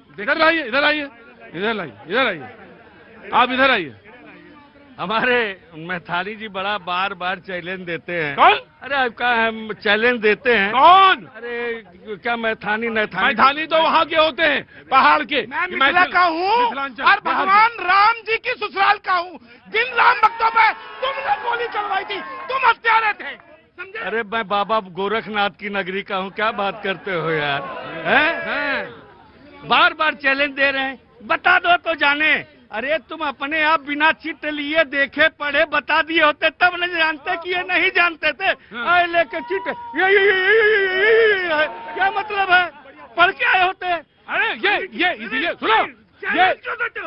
A: इधर आइए, आप इधर आइए।
H: हमारे मैथाली जी बड़ा बार चैलेंज देते हैं।
A: कौन?
H: अरे आपका हम चैलेंज देते हैं।
A: कौन?
H: अरे क्या
A: मैथाली तो वहाँ के होते हैं, पहाड़ के।
G: मैं मिथिला का हूँ और भगवान राम जी की ससुराल का हूँ। जिन राम भक्तों पे तुमने गोली चलवाई थी, तुम हत्यारे थे, समझे?
H: अरे मैं बाबा गोरखनाथ की नगरी का हूँ, क्या बात करते हो यार? बार चैलेंज दे रहे हैं, बता दो तो जाने। अरे तुम अपने आप बिना चिट लिए देखे पढ़े बता दिए होते तब नहीं जानते कि ये नहीं जानते थे। आए लेके चिट, ये क्या मतलब है? पढ़ के आए होते हैं।
A: अरे ये इसीलिए सुनो, ये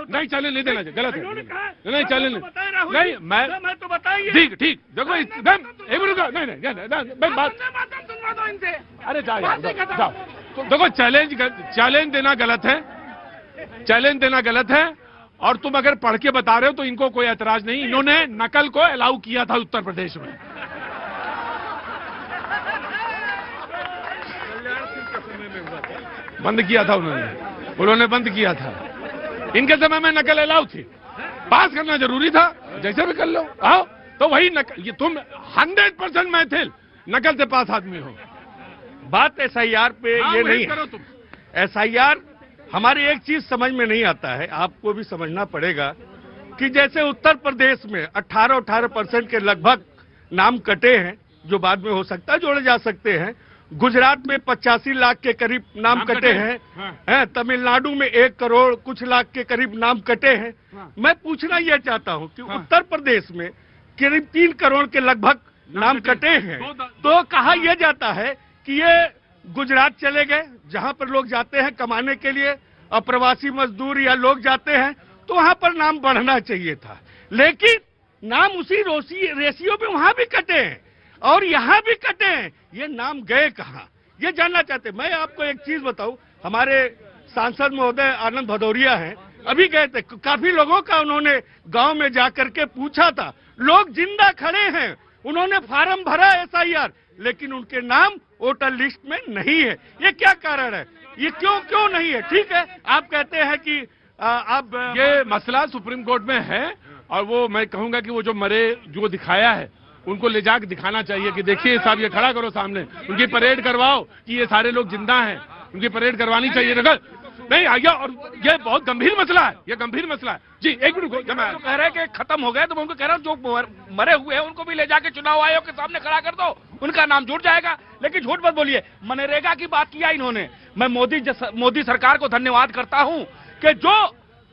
A: नहीं चलने नहीं देना चाहिए, गलत है, नहीं चलने नहीं, मैं
H: तो बताइए।
A: ठीक ठीक देखो एक मिनट का नहीं मैं बात
G: सुनवा दो इनसे।
A: अरे जाओ जाओ, तो देखो चैलेंज देना गलत है, चैलेंज देना गलत है। और तुम अगर पढ़ के बता रहे हो तो इनको कोई ऐतराज नहीं, इन्होंने नकल को अलाउ किया था उत्तर प्रदेश में। बंद किया था उन्होंने बंद किया था। इनके समय में नकल अलाउ थी, पास करना जरूरी था, जैसे भी कर लो। आओ तो वही नकल, ये तुम 100% मैथिल नकल से पास आदमी हो।
H: बात एसआईआर पे ये नहीं
A: करो तुम।
H: एसआईआर हमारी एक चीज समझ में नहीं आता है, आपको भी समझना पड़ेगा कि जैसे उत्तर प्रदेश में 18% के लगभग नाम कटे हैं, जो बाद में हो सकता है जोड़े जा सकते हैं। गुजरात में 85 लाख के करीब नाम कटे हैं, हैं। तमिलनाडु में 1 करोड़ कुछ लाख के करीब नाम कटे हैं। मैं पूछना यह चाहता हूं कि उत्तर प्रदेश में करीब 3 करोड़ के लगभग नाम कटे हैं, तो कहा यह जाता है कि ये गुजरात चले गए, जहां पर लोग जाते हैं कमाने के लिए, अप्रवासी मजदूर या लोग जाते हैं, तो वहां पर नाम बढ़ना चाहिए था। लेकिन नाम उसी रेशियो में वहां भी कटे हैं और यहाँ भी कटे हैं। ये नाम गए कहाँ, ये जानना चाहते। मैं आपको एक चीज बताऊं, हमारे सांसद महोदय आनंद भदौरिया हैं, अभी गए थे, काफी लोगों का उन्होंने गांव में जाकर के पूछा था, लोग जिंदा खड़े हैं, उन्होंने फार्म भरा एसआईआर, लेकिन उनके नाम वोटर लिस्ट में नहीं है। ये क्या कारण है, ये क्यों नहीं है? ठीक है, आप कहते हैं कि आप
A: ये मसला सुप्रीम कोर्ट में है, और वो मैं कहूंगा कि वो जो मरे जो दिखाया है उनको ले जाकर दिखाना चाहिए कि देखिए साहब, ये खड़ा करो सामने, उनकी परेड करवाओ कि ये सारे लोग जिंदा हैं, उनकी परेड करवानी चाहिए। नहीं आइए, और ये बहुत गंभीर मसला है, ये गंभीर मसला है। जी एक मिनट,
J: तो कह रहे हैं कि खत्म हो गए, तो मैं उनको कह रहा हूँ जो मरे हुए हैं उनको भी ले जाके चुनाव आयोग के सामने खड़ा कर दो, उनका नाम जुड़ जाएगा। लेकिन झूठ मत बोलिए, मनरेगा की बात किया इन्होंने। मैं मोदी सरकार को धन्यवाद करता हूँ कि जो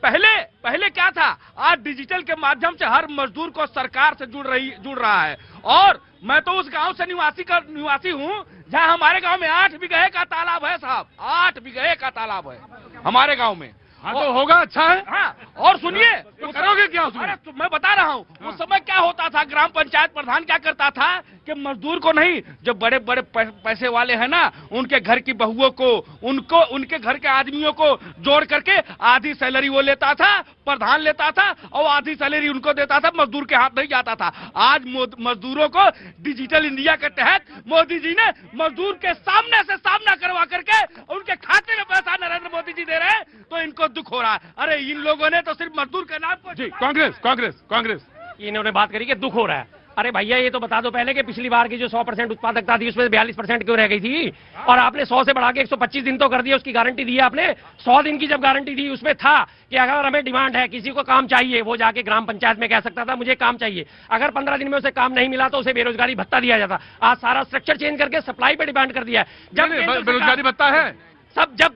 J: पहले क्या था, आज डिजिटल के माध्यम से हर मजदूर को सरकार से जुड़ रहा है। और मैं तो उस गांव से निवासी हूं जहां हमारे गांव में 8 बीघे का तालाब है साहब, 8 बीघे का तालाब है हमारे गांव में।
A: हाँ तो होगा, अच्छा है।
J: हाँ, और सुनिए,
A: तो करोगे क्या उसमें?
J: अरे तो मैं बता रहा हूँ, उस समय क्या होता था, ग्राम पंचायत प्रधान क्या करता था कि मजदूर को नहीं, जो बड़े बड़े पैसे वाले हैं ना, उनके घर की बहुओं को, उनके घर के आदमियों को जोड़ करके आधी सैलरी वो लेता था, प्रधान लेता था, और आधी सैलरी उनको देता था, मजदूर के हाथ नहीं जाता था। आज मजदूरों को डिजिटल इंडिया के तहत मोदी जी ने मजदूर के सामने से सामना करवा करके उनके खाते में पैसा नरेंद्र मोदी जी दे रहे हैं, तो इनको दुख हो रहा है। अरे इन लोगों ने तो सिर्फ मजदूर के नाम पर।
A: जी कांग्रेस
E: इन्होंने बात करी कि दुख हो रहा है। अरे भैया ये तो बता दो पहले कि पिछली बार की जो 100% उत्पादकता थी उसमें 42% क्यों रह गई थी, और आपने 100 से बढ़ा के 125 दिन तो कर दिया, उसकी गारंटी दी है आपने। 100 दिन की जब गारंटी दी उसमें था कि अगर हमें डिमांड है, किसी को काम चाहिए, वो जाके ग्राम पंचायत में कह सकता था मुझे काम चाहिए, अगर 15 दिन में उसे काम नहीं मिला तो उसे बेरोजगारी भत्ता दिया जाता। आज सारा स्ट्रक्चर चेंज करके सप्लाई पे डिमांड कर दिया है। जब
A: बेरोजगारी भत्ता है
E: सब, जब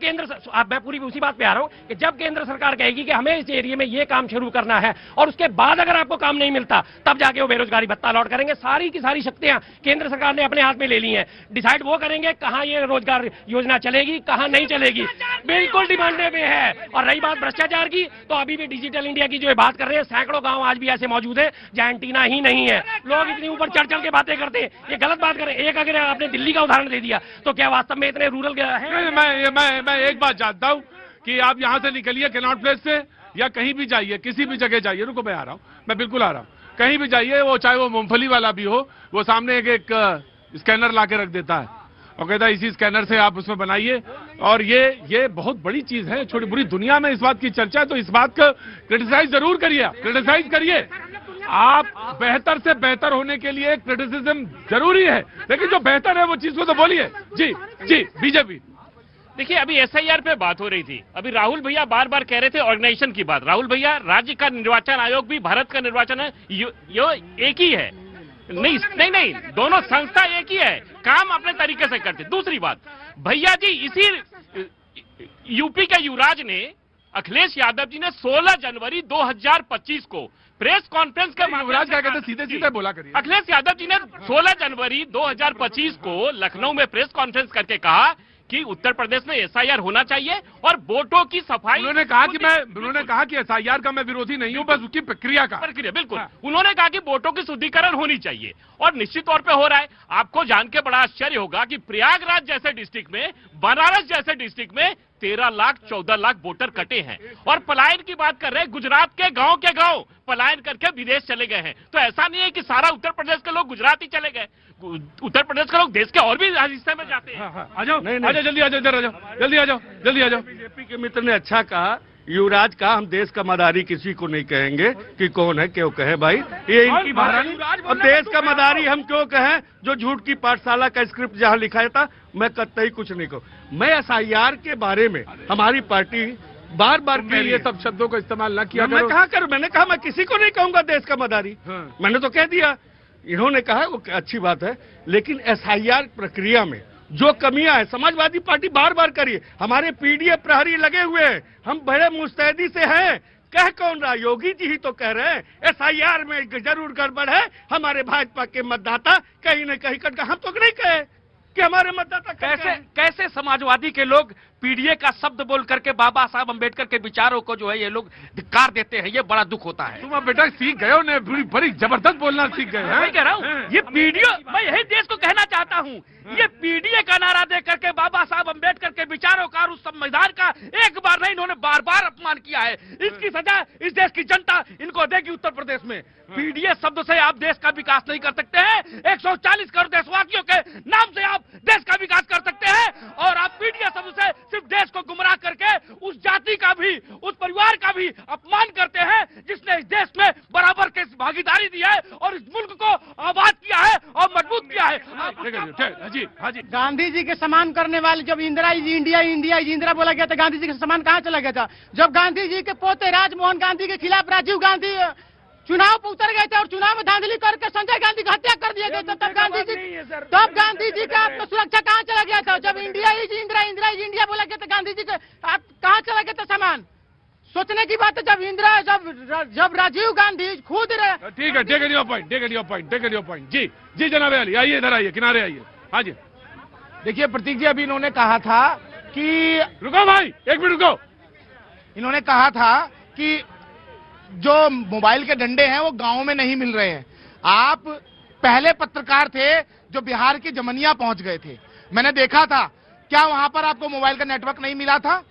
E: मैं पूरी उसी बात पे आ रहा हूं कि जब केंद्र सरकार कहेगी कि हमें इस एरिया में ये काम शुरू करना है, और उसके बाद अगर आपको काम नहीं मिलता तब जाके वो बेरोजगारी भत्ता अलॉट करेंगे। सारी की सारी शक्तियां केंद्र सरकार ने अपने हाथ में ले ली हैं। डिसाइड वो करेंगे कहां ये रोजगार योजना चलेगी, कहां नहीं चलेगी, बिल्कुल डिमांड में है। और रही बात भ्रष्टाचार की, तो अभी भी डिजिटल इंडिया की जो बात कर रहे हैं, सैकड़ों गांव आज भी ऐसे मौजूद है जहां एंटीना ही नहीं है। लोग इतनी ऊपर चढ़ के बातें करते हैं, ये गलत बात करें। एक अगर आपने दिल्ली का उदाहरण दे दिया, तो क्या वास्तव में इतने रूरल है?
A: मैं एक बात जानता हूं कि आप यहां से निकलिए कैनॉट प्लेस से, या कहीं भी जाइए, किसी भी जगह जाइए, रुको मैं आ रहा हूं, मैं बिल्कुल आ रहा हूं, कहीं भी जाइए, वो चाहे वो मूंगफली वाला भी हो, वो सामने एक स्कैनर ला के रख देता है और कहता है इसी स्कैनर से आप उसमें बनाइए। और ये बहुत बड़ी चीज है, छोटी बुरी दुनिया में इस बात की चर्चा है, तो इस बात को क्रिटिसाइज जरूर करिए, क्रिटिसाइज करिए। आप बेहतर से बेहतर होने के लिए क्रिटिसिज्म जरूरी है, लेकिन जो बेहतर है वो चीज को तो बोलिए। जी बीजेपी।
F: देखिए, अभी एसआईआर पे बात हो रही थी, अभी राहुल भैया बार बार कह रहे थे ऑर्गेनाइजेशन की बात। राहुल भैया, राज्य का निर्वाचन आयोग भी भारत का निर्वाचन है, यो एक ही है। नहीं, दोनों संस्था एक ही है, काम अपने तरीके से करते। दूसरी बात, भैया जी, इसी यूपी के युवराज ने, अखिलेश यादव जी ने 16 जनवरी 2025 को प्रेस कॉन्फ्रेंस के
A: युवराज क्या कहते, सीधे बोला करिए।
F: अखिलेश यादव जी ने 16 जनवरी 2025 को लखनऊ में प्रेस कॉन्फ्रेंस करके कहा कि उत्तर प्रदेश में एसआईआर होना चाहिए और वोटों की सफाई।
A: उन्होंने कहा कि एसआईआर का मैं विरोधी नहीं हूं, बस उसकी प्रक्रिया
F: बिल्कुल। उन्होंने कहा कि वोटों की शुद्धिकरण होनी चाहिए और निश्चित तौर पे हो रहा है। आपको जान के बड़ा आश्चर्य होगा कि प्रयागराज जैसे डिस्ट्रिक्ट में, बनारस जैसे डिस्ट्रिक्ट में 13 लाख 14 लाख वोटर कटे हैं और पलायन की बात कर रहे हैं। गुजरात के गांव पलायन करके विदेश चले गए हैं। तो ऐसा नहीं है कि सारा उत्तर प्रदेश के लोग गुजरात ही चले गए, उत्तर प्रदेश के लोग देश के और भी हिस्से में जाते हैं।
A: आ जाओ, जल्दी आ जाओ, इधर आ जाओ, जल्दी आ जाओ।
H: बीजेपी के मित्र ने अच्छा कहा, युवराज का हम देश का मदारी किसी को नहीं कहेंगे कि कौन है क्यों कहे भाई, ये इनकी महारानी। अब देश का मदारी हम क्यों कहें जो झूठ की पाठशाला का स्क्रिप्ट जहां लिखा था। मैं कतई कुछ नहीं कहूँ। मैं एसआईआर के बारे में हमारी पार्टी बार बार
A: ये सब शब्दों का इस्तेमाल न किया।
H: मैं कहा करूं, मैंने कहा मैं किसी को नहीं कहूंगा देश का मदारी। मैंने तो कह दिया, इन्होंने कहा वो अच्छी बात है, लेकिन एसआईआर प्रक्रिया में जो कमियां है समाजवादी पार्टी बार बार करिए। हमारे पीडीए प्रहरी लगे हुए हैं, हम बड़े मुस्तैदी से हैं। कह कौन रहा, योगी जी ही तो कह रहे हैं एसआईआर में जरूर गड़बड़ है। हमारे भाजपा के मतदाता कहीं न कहीं कट, हम तो नहीं कहे कि हमारे मतदाता
F: कैसे समाजवादी के लोग पीडीए का शब्द बोल करके बाबा साहब अंबेडकर के विचारों को जो है ये लोग धिक्कार देते हैं। ये बड़ा दुख होता है।
A: तुम अब बेटा सीख गए हो ने, बड़ी जबरदस्त बोलना सीख गए हैं।
F: मैं कह रहा हूँ ये पीडीए, मैं यही देश को कहना चाहता हूँ, ये पीडीए का नारा दे करके बाबा साहब अंबेडकर के विचारों का और उस संविधान का एक बार नहीं, इन्होंने बार बार अपमान किया है। इसकी सजा इस देश की जनता इनको देगी उत्तर प्रदेश में। पीडीए शब्द से आप देश का विकास नहीं कर सकते हैं। 140 करोड़ देशवासियों के नाम से आप देश का विकास कर सकते हैं और आप पीडीए शब्द से सिर्फ देश को गुमराह करके उस जाति का भी, उस परिवार का भी अपमान करते हैं जिसने इस देश में बराबर की भागीदारी दी है और इस मुल्क को आबाद किया है और मजबूत किया है।
A: जी
I: गांधी जी के सम्मान करने वाले, जब इंदिरा इंदिरा बोला गया था, गांधी जी का सम्मान कहाँ चला गया था? जब गांधी जी के पोते राजमोहन गांधी के खिलाफ राजीव गांधी चुनाव पर उतर गए थे और चुनाव में धांधली करके संजय गांधी की हत्या कर दिया गया था, तब गांधी जी का आत्मसुरक्षा कहाँ चला गया था? जब इंडिया इज इंडिया बोला गया था, गांधी जी का कहाँ चला गया था सम्मान? सोचने की बात है। जब राजीव गांधी खुद
A: ठीक है, टेक इट योर पॉइंट। जी जनाब अली, आइए इधर आइए, किनारे आइए। हाँ जी,
G: देखिए प्रतीक जी, अभी इन्होंने कहा था कि,
A: रुको भाई एक मिनट रुको।
G: इन्होंने कहा था कि जो मोबाइल के डंडे हैं वो गांव में नहीं मिल रहे हैं। आप पहले पत्रकार थे जो बिहार की जमनिया पहुंच गए थे, मैंने देखा था। क्या वहां पर आपको मोबाइल का नेटवर्क नहीं मिला था?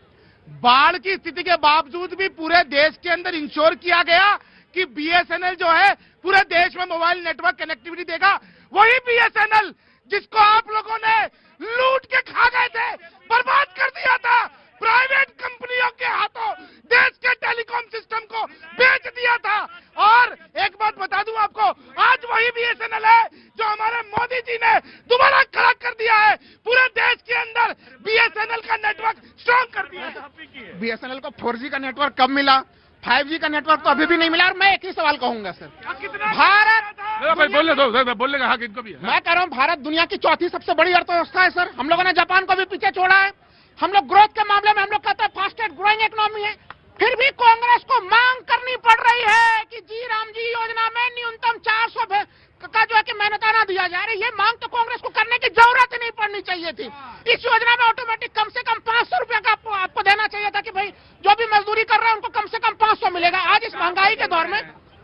G: बाढ़ की स्थिति के बावजूद भी पूरे देश के अंदर इंश्योर किया गया कि बीएसएनएल जो है पूरे देश में मोबाइल नेटवर्क कनेक्टिविटी देगा। वही बीएसएनएल जिसको आप लोगों ने लूट के खा गए थे, बर्बाद कर दिया था, प्राइवेट कंपनियों के हाथों देश के टेलीकॉम सिस्टम को बेच दिया था। और एक बात बता दूं आपको, आज वही बीएसएनएल है जो हमारे मोदी जी ने दोबारा खड़ा कर दिया है। पूरे देश के अंदर बीएसएनएल का नेटवर्क स्ट्रॉन्ग कर दिया है। बीएसएनएल को 4G का नेटवर्क कब मिला? 5G का नेटवर्क तो अभी भी नहीं मिला। और मैं एक ही सवाल कहूंगा सर, भारत
A: बोलने का हक इनको भी है।
G: मैं कह रहा हूं, भारत दुनिया की चौथी सबसे बड़ी अर्थव्यवस्था है सर। हम लोगों ने जापान को भी पीछे छोड़ा है। हम लोग ग्रोथ के मामले में हम लोग कहते हैं फास्टेस्ट ग्रोइंग इकोनॉमी है। फिर भी कांग्रेस को मांग करनी पड़ रही है कि जी राम जी योजना में न्यूनतम 400 का जो है कि मेहनताना दिया जा रहा है। ये मांग तो कांग्रेस को करने की जरूरत नहीं पड़नी चाहिए थी। इस योजना में ऑटोमेटिक कम से कम 500 रुपया का आपको देना चाहिए था कि भाई जो भी मजदूरी कर रहा है उनको कम से कम 500 मिलेगा। आज इस महंगाई के दौर में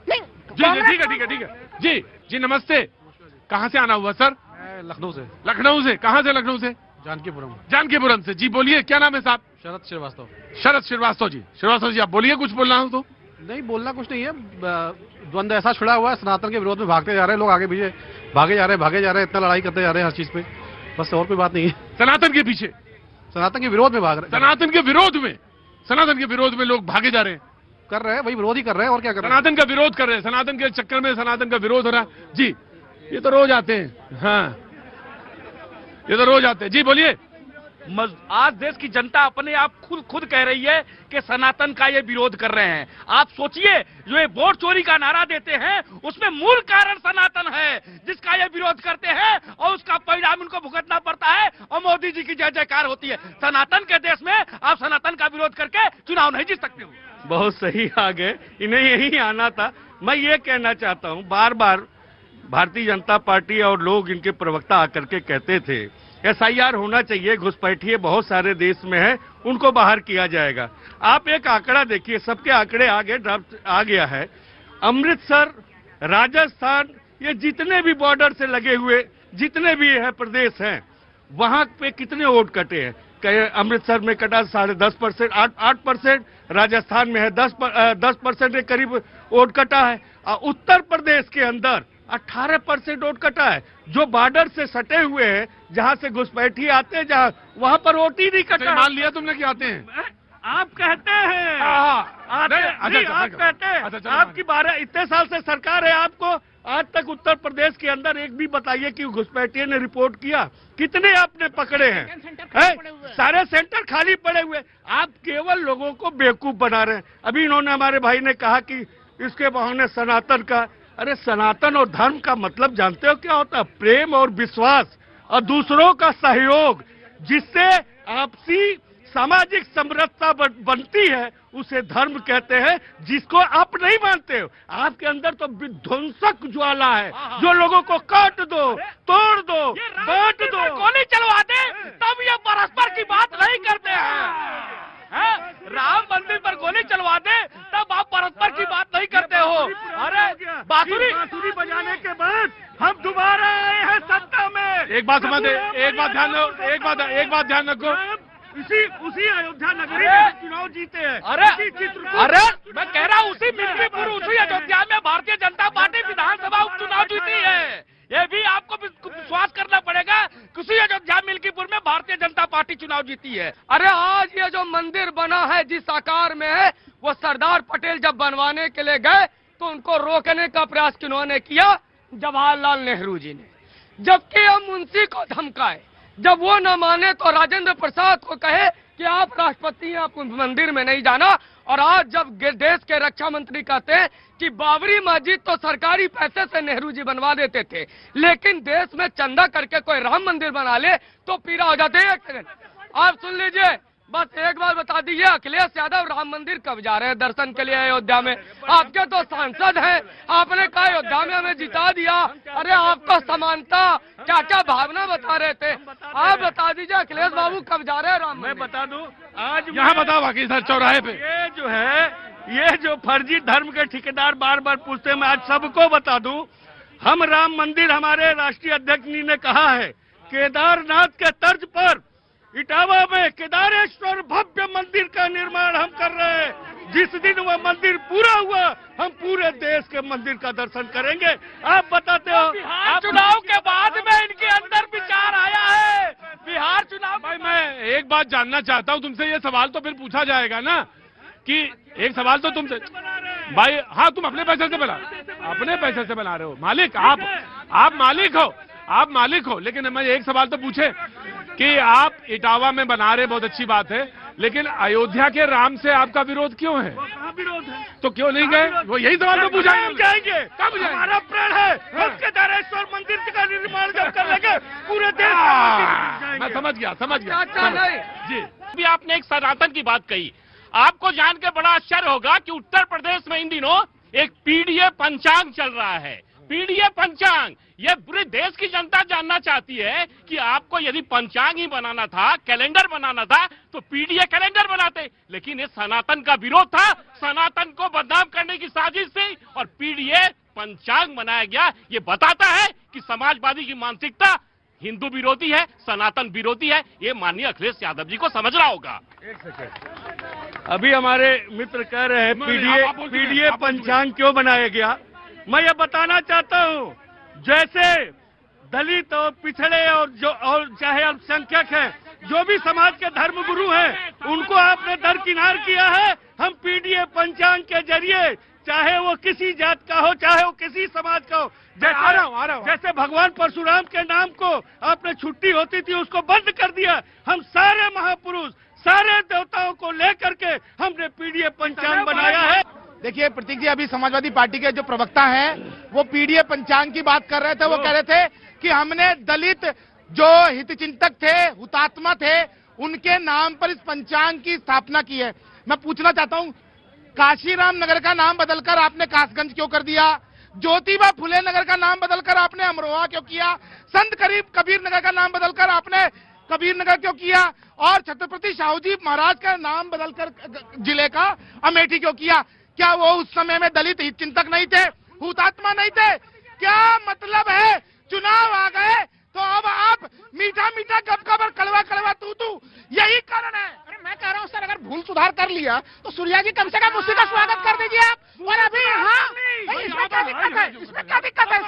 G: नहीं।
A: ठीक है। जी नमस्ते। कहाँ से आना हुआ सर?
C: लखनऊ से।
A: कहाँ से? लखनऊ से जानकीपुरम से। जी बोलिए, क्या नाम है साहब?
C: शरद श्रीवास्तव।
A: शरद श्रीवास्तव जी आप बोलिए, कुछ बोलना हो तो।
C: नहीं, बोलना कुछ नहीं है। द्वंद्व ऐसा छिड़ा हुआ है, सनातन के विरोध में भागते जा रहे हैं लोग, आगे पीछे भागे जा रहे हैं, इतना लड़ाई करते जा रहे हैं हर चीज पे। बस और कोई बात नहीं है।
A: सनातन के पीछे,
C: सनातन के विरोध में भाग रहे हैं।
A: सनातन के विरोध में लोग भागे जा रहे हैं,
C: कर रहे हैं, वही विरोध ही कर रहे हैं और क्या कर रहे हैं।
A: सनातन का विरोध कर रहे हैं, सनातन के चक्कर में सनातन का विरोध हो रहा है। जी ये तो रोज आते हैं। हाँ, ये तो रोज आते हैं। जी बोलिए।
F: आज देश की जनता अपने आप खुद कह रही है कि सनातन का ये विरोध कर रहे हैं। आप सोचिए, जो ये वोट चोरी का नारा देते हैं उसमें मूल कारण सनातन है जिसका ये विरोध करते हैं और उसका परिणाम उनको भुगतना पड़ता है और मोदी जी की जय जयकार होती है। सनातन के देश में आप सनातन का विरोध करके चुनाव नहीं जीत सकते हो।
H: बहुत सही आ गए, इन्हें यही आना था। मैं ये कहना चाहता हूँ, बार बार भारतीय जनता पार्टी और लोग इनके प्रवक्ता आकर के कहते थे SIR होना चाहिए, घुसपैठिए बहुत सारे देश में है, उनको बाहर किया जाएगा। आप एक आंकड़ा देखिए, सबके आंकड़े आगे ड्राफ्ट आ गया है। अमृतसर, राजस्थान, ये जितने भी बॉर्डर से लगे हुए जितने भी है प्रदेश हैं, वहां पे कितने वोट कटे हैं? अमृतसर में कटा 10.5%, 8%, राजस्थान में है 10% के करीब वोट कटा है, और उत्तर प्रदेश के अंदर 18% वोट कटा है। जो बॉर्डर से सटे हुए हैं, जहां से घुसपैठी आते हैं, जहां वहां पर वोट ही नहीं कटा।
A: मान लिया तुमने कि आते हैं,
H: आप कहते हैं, आप कहते हैं, आपकी 12 इतने साल से सरकार है, आपको आज तक उत्तर प्रदेश के अंदर एक भी बताइए कि घुसपैठिए ने रिपोर्ट किया? कितने आपने पकड़े हैं? सारे सेंटर खाली पड़े हुए। आप केवल लोगों को बेवकूफ बना रहे हैं। अभी इन्होंने, हमारे भाई ने कहा कि इसके बहाने सनातन का, अरे सनातन और धर्म का मतलब जानते हो क्या होता है? प्रेम और विश्वास और दूसरों का सहयोग, जिससे आपसी सामाजिक समरसता बनती है, उसे धर्म कहते हैं, जिसको आप नहीं मानते हो। आपके अंदर तो विध्वंसक ज्वाला है, जो लोगों को काट दो, तोड़ दो, बांट दो,
J: गोली चलवा दे, तब ये परस्पर की बात नहीं करते हैं। राम मंदिर पर गोली चलवा दे, तब आप परस्पर की बात नहीं करते हो। अरे बांसुरी
H: बजाने के बाद हम दोबारा आए हैं सत्ता में।
A: एक बात समझ, एक बात ध्यान रखो, एक बात ध्यान रखो,
H: उसी अयोध्या नगरी में चुनाव जीते हैं।
J: अरे मैं कह रहा हूँ उसी मिल्कीपुर, उसी अयोध्या में भारतीय जनता पार्टी विधानसभा उपचुनाव जीती है। ये भी आपको विश्वास करना पड़ेगा, किसी अयोध्या मिल्कीपुर में भारतीय जनता पार्टी चुनाव जीती है। अरे आज ये जो मंदिर बना है, जिस आकार में है, वो सरदार पटेल जब बनवाने के लिए गए तो उनको रोकने का प्रयास किन्होंने किया? जवाहरलाल नेहरू जी ने। जबकि हम मुंशी को धमकाए, जब वो न माने तो राजेंद्र प्रसाद को कहे कि आप राष्ट्रपति हैं, आप मंदिर में नहीं जाना। और आज जब देश के रक्षा मंत्री कहते हैं कि बाबरी मस्जिद तो सरकारी पैसे से नेहरू जी बनवा देते थे, लेकिन देश में चंदा करके कोई राम मंदिर बना ले तो पीड़ा हो जाते हैं। एक सेकंड आप सुन लीजिए, बस एक बार बता दीजिए, अखिलेश यादव राम मंदिर कब जा रहे हैं दर्शन के लिए अयोध्या में? आपके तो सांसद हैं, आपने कहा अयोध्या में हमें जिता दिया। अरे आपको समानता क्या क्या भावना बता रहे थे, आप बता दीजिए अखिलेश बाबू कब जा रहे हैं राम?
H: मैं बता दूं, आज
A: यहाँ बताओ बाकी सर चौराहे पे
H: ये जो है, ये जो फर्जी धर्म के ठेकेदार बार बार पूछते हैं, मैं आज सबको बता दूं, हम राम मंदिर, हमारे राष्ट्रीय अध्यक्ष जी ने कहा है, केदारनाथ के तर्ज पर इटावा में केदारेश्वर भव्य मंदिर का निर्माण हम कर रहे हैं। जिस दिन वह मंदिर पूरा हुआ, हम पूरे देश के मंदिर का दर्शन करेंगे। आप बताते हो
J: बिहार चुनाव के बाद में इनके अंदर विचार आया है, बिहार चुनाव।
A: भाई मैं एक बात जानना चाहता हूँ तुमसे, ये सवाल तो फिर पूछा जाएगा ना कि एक सवाल तो तुमसे, भाई हाँ तुम अपने पैसे से बना रहे हो मालिक, आप मालिक हो, लेकिन मैं एक सवाल तो पूछे कि आप इटावा में बना रहे, बहुत अच्छी बात है, लेकिन अयोध्या के राम से आपका विरोध क्यों है?
H: विरोध है
A: तो क्यों नहीं गए? वो यही सवाल तो पूछा
H: जाएंगे, कब जाएंगे? हमारा प्रण है, हम केदारेश्वर मंदिर का निर्माण जब कर लेंगे पूरे देश का।
A: मैं समझ गया
F: जी। अभी आपने एक सनातन की बात कही, आपको जान के बड़ा आश्चर्य होगा कि उत्तर प्रदेश में इन दिनों एक पीडीए पंचांग चल रहा है। पीडीए पंचांग, ये पूरे देश की जनता जानना चाहती है कि आपको यदि पंचांग ही बनाना था, कैलेंडर बनाना था, तो पीडीए कैलेंडर बनाते, लेकिन ये सनातन का विरोध था, सनातन को बदनाम करने की साजिश थी और पीडीए पंचांग बनाया गया। ये बताता है कि समाजवादी की मानसिकता हिंदू विरोधी है, सनातन विरोधी है। ये माननीय अखिलेश यादव जी को समझना होगा।
H: एक सेकंड, अभी हमारे मित्र कह रहे हैं पीडीए पंचांग क्यों बनाया गया। मैं ये बताना चाहता हूँ, जैसे दलित और पिछड़े और चाहे अल्पसंख्यक हैं, जो भी समाज के धर्म गुरु हैं, उनको आपने दरकिनार किया है। हम पीडीए पंचांग के जरिए, चाहे वो किसी जात का हो, चाहे वो किसी समाज का हो, जैसे भगवान परशुराम के नाम को आपने छुट्टी होती थी उसको बंद कर दिया। हम सारे महापुरुष, सारे देवताओं को लेकर के हमने पीडीए पंचांग बनाया है।
G: देखिए प्रतीक जी, अभी समाजवादी पार्टी के जो प्रवक्ता हैं वो पीडीए पंचांग की बात कर रहे थे। वो कह रहे थे कि हमने दलित जो हितचिंतक थे, हुतात्मा थे, उनके नाम पर इस पंचांग की स्थापना की है। मैं पूछना चाहता हूं, काशीराम नगर का नाम बदलकर आपने कासगंज क्यों कर दिया? ज्योतिबा फुले नगर का नाम बदलकर आपने अमरोहा क्यों किया? संत कबीर नगर का नाम बदलकर आपने कबीर नगर क्यों किया? और छत्रपति शाहूजी महाराज का नाम बदलकर जिले का अमेठी क्यों किया? क्या वो उस समय में दलित हित चिंतक नहीं थे, हुतात्मा नहीं थे? क्या मतलब है? चुनाव आ गए तो अब आप मीठा मीठा गप और कड़वा कड़वा तू यही कारण है।
I: अरे मैं कह रहा हूँ सर, अगर भूल सुधार कर लिया तो सूर्या जी कम से कम उसी का स्वागत कर दीजिए आप। और अभी हाँ, इसमें क्या दिक्कत है? इसमें क्या दिक्कत है?